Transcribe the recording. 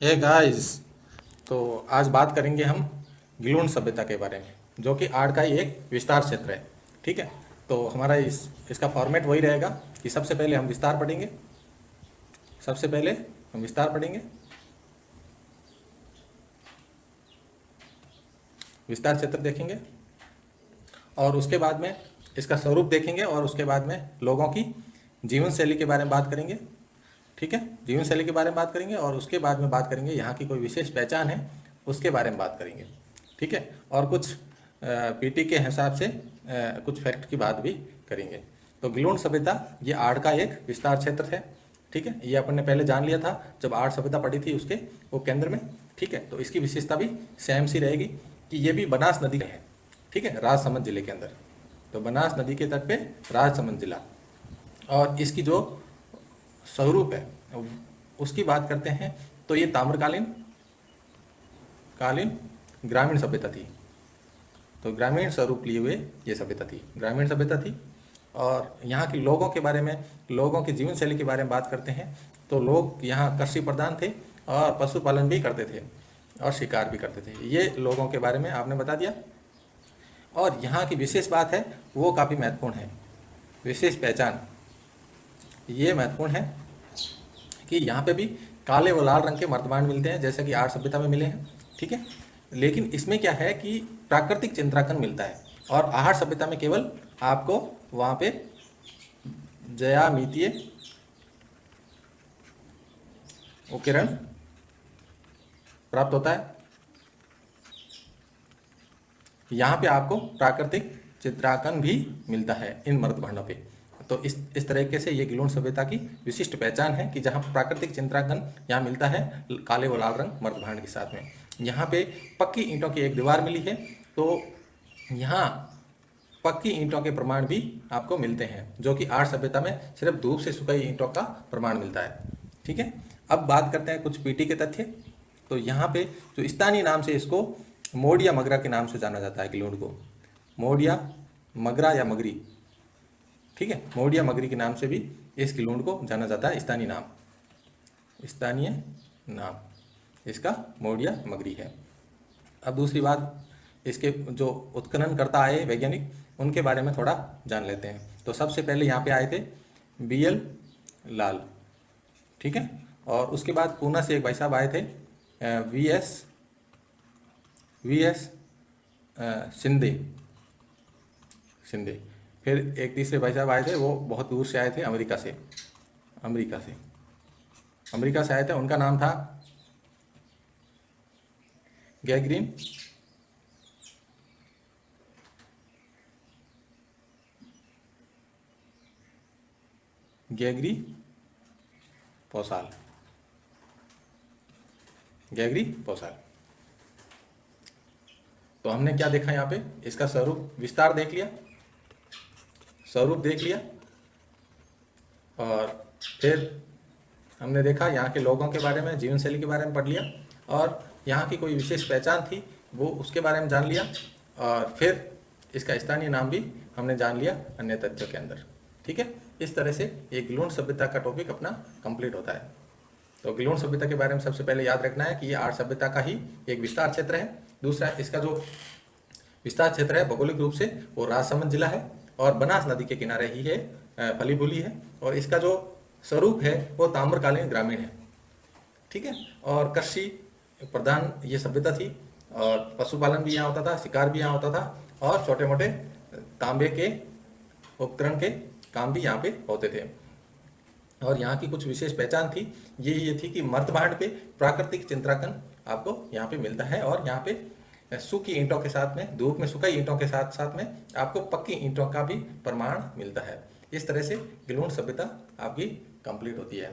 Hey guys. तो आज बात करेंगे हम गिलोन सभ्यता के बारे में, जो कि आर्ट का ही एक विस्तार क्षेत्र है। ठीक है। तो हमारा इसका फॉर्मेट वही रहेगा कि सबसे पहले हम विस्तार पढ़ेंगे। सबसे पहले हम विस्तार पढ़ेंगे, विस्तार क्षेत्र देखेंगे, और उसके बाद में इसका स्वरूप देखेंगे, और उसके बाद में लोगों की जीवन शैली के बारे में बात करेंगे। ठीक है, जीवन शैली के बारे में बात करेंगे, और उसके बाद में बात करेंगे यहाँ की कोई विशेष पहचान है उसके बारे में बात करेंगे। ठीक है, और कुछ पीटी के हिसाब से कुछ फैक्ट की बात भी करेंगे। तो गिलोन सभ्यता ये आर्ट का एक विस्तार क्षेत्र है। ठीक है, ये अपन ने पहले जान लिया था जब आर्ट सभ्यता पढ़ी थी उसके वो केंद्र में। ठीक है, तो इसकी विशेषता भी सेम सी रहेगी कि ये भी बनास नदी का है। ठीक है, राजसमंद जिले के अंदर। तो बनास नदी के तट पे राजसमंद जिला, और इसकी जो स्वरूप है उसकी बात करते हैं तो ये ताम्रकालीन ग्रामीण सभ्यता थी। तो ग्रामीण स्वरूप लिए हुए ये सभ्यता थी, ग्रामीण सभ्यता थी। और यहाँ के लोगों के बारे में, लोगों की जीवन शैली के बारे में बात करते हैं तो लोग यहाँ कृषि प्रधान थे और पशुपालन भी करते थे और शिकार भी करते थे। ये लोगों के बारे में आपने बता दिया। और यहाँ की विशेष बात है वो काफ़ी महत्वपूर्ण है, विशेष पहचान ये महत्वपूर्ण है कि यहाँ पे भी काले व लाल रंग के मर्तबान मिलते हैं जैसे कि आर्ट सभ्यता में मिले हैं। ठीक है, लेकिन इसमें क्या है कि प्राकृतिक चित्रांकन मिलता है, और आहार सभ्यता में केवल आपको वहाँ पे ज्यामितीय उकिरण प्राप्त होता है। यहाँ पे आपको प्राकृतिक चित्रांकन भी मिलता है इन मर्तभांडों पे। तो इस तरीके से ये गिलोन सभ्यता की विशिष्ट पहचान है कि जहाँ प्राकृतिक चित्रांकन यहाँ मिलता है काले व लाल रंग मर्तभांड के साथ में। यहाँ पे पक्की ईंटों की एक दीवार मिली है, तो यहाँ पक्की ईंटों के प्रमाण भी आपको मिलते हैं, जो कि आर्ट सभ्यता में सिर्फ धूप से सुखाई ईंटों का प्रमाण मिलता है। ठीक है, अब बात करते हैं कुछ पीटी के तथ्य। तो यहाँ पे जो स्थानीय नाम से इसको मोडिया मगरा के नाम से जाना जाता है गिलोन को, मोडिया मगरा या मगरी। ठीक है, मोडिया मगरी के नाम से भी इस गिलोन को जाना जाता है। स्थानीय नाम इसका मोडिया मगरी है। अब दूसरी बात, इसके जो उत्खनन करता आए वैज्ञानिक उनके बारे में थोड़ा जान लेते हैं। तो सबसे पहले यहाँ पे आए थे BL लाल। ठीक है, और उसके बाद पूना से एक भाई साहब आए थे VS शिंदे। फिर एक तीसरे भाई साहब आए थे, वो बहुत दूर से आए थे, अमेरिका से आए थे। उनका नाम था गैगरी पोसाल। तो हमने क्या देखा यहाँ पे, इसका स्वरूप विस्तार देख लिया, और फिर हमने देखा यहाँ के लोगों के बारे में, जीवन शैली के बारे में पढ़ लिया, और यहाँ की कोई विशेष पहचान थी वो उसके बारे में जान लिया, और फिर इसका स्थानीय नाम भी हमने जान लिया अन्य तथ्यों के अंदर। ठीक है, इस तरह से ये गिलोन सभ्यता का टॉपिक अपना कंप्लीट होता है। तो गिलोन सभ्यता के बारे में सबसे पहले याद रखना है कि ये आर्ट सभ्यता का ही एक विस्तार क्षेत्र है। दूसरा, इसका जो विस्तार क्षेत्र है भौगोलिक रूप से वो राजसमंद जिला है और बनास नदी के किनारे ही है, फली फूली है, और इसका जो स्वरूप है वो ताम्रकालीन ग्रामीण है। ठीक है, और कृषि प्रधान ये सभ्यता थी, और पशुपालन भी यहाँ होता था, शिकार भी यहाँ होता था, और छोटे मोटे तांबे के उपकरण के काम भी यहाँ पे होते थे। और यहाँ की कुछ विशेष पहचान थी, ये थी कि मर्तभांड पे प्राकृतिक चित्रांकन आपको यहाँ पे मिलता है, और यहाँ पे सूखी ईंटों के साथ में, धूप में सुखाई ईंटों के साथ साथ में आपको पक्की ईंटों का भी प्रमाण मिलता है। इस तरह से गिलोन सभ्यता आपकी कंप्लीट होती है।